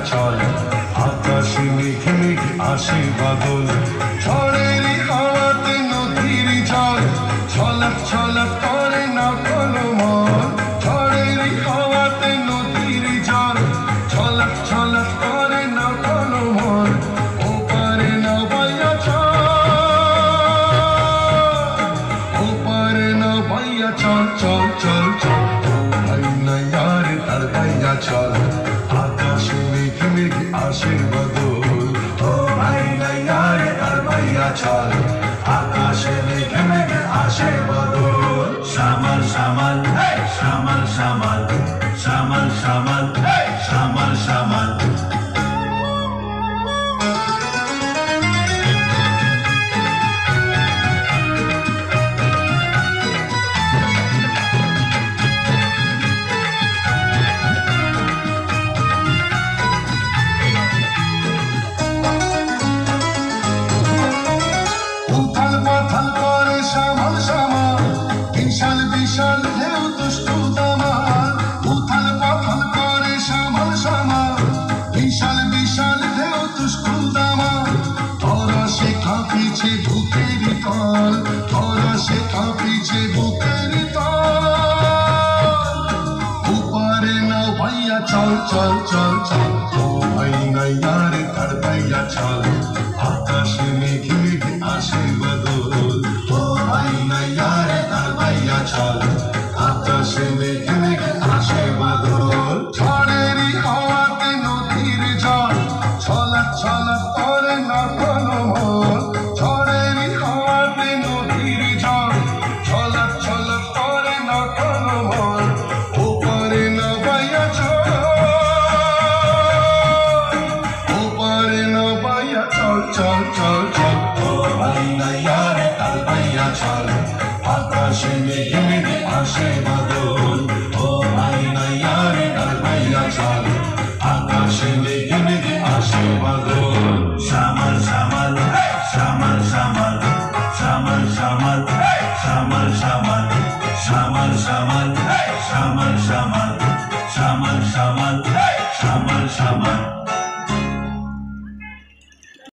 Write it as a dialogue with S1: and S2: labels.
S1: চল আকাশে মেঘে মেঘে আসে বাদল ঝড়ের হাওয়াতে নদীর জল ছলক ছলক করে না কোনো মন ঝড়ের হাওয়াতে নদীর জল ছলক ছলক করে না কোনো মন ও পারে না ভাইয়া চল ও পারে না ভাইয়া চল চল চল চল ভাই না यार তার ভাইয়া চল আকাশে মেঘে মেঘে আসে বাদল ও ভাই না यार তার ভাইয়া চল আকাশে মেঘে মেঘে আসে বাদল
S2: শ্যামল শ্যামল শ্যামল শ্যামল শ্যামল শ্যামল শ্যামল শ্যামল
S1: উথাল পাথাল করে শ্যামল শ্যামল বিশাল বিশাল ঢেউ দুষ্টু দামাল উথাল পাথাল করে শ্যামল শ্যামল বিশাল বিশাল ঢেউ দুষ্টু দামাল তোরা সে কাঁপিছে বুকের তল তোরা সে কাঁপিছে বুকের তল উপারে না ভাইয়া চল চল চল চল ও ভাই না यार তার ভাইয়া চল আকাশে মেঘে মেঘে আসে বাদল ও ভাই না यार তার ভাইয়া চল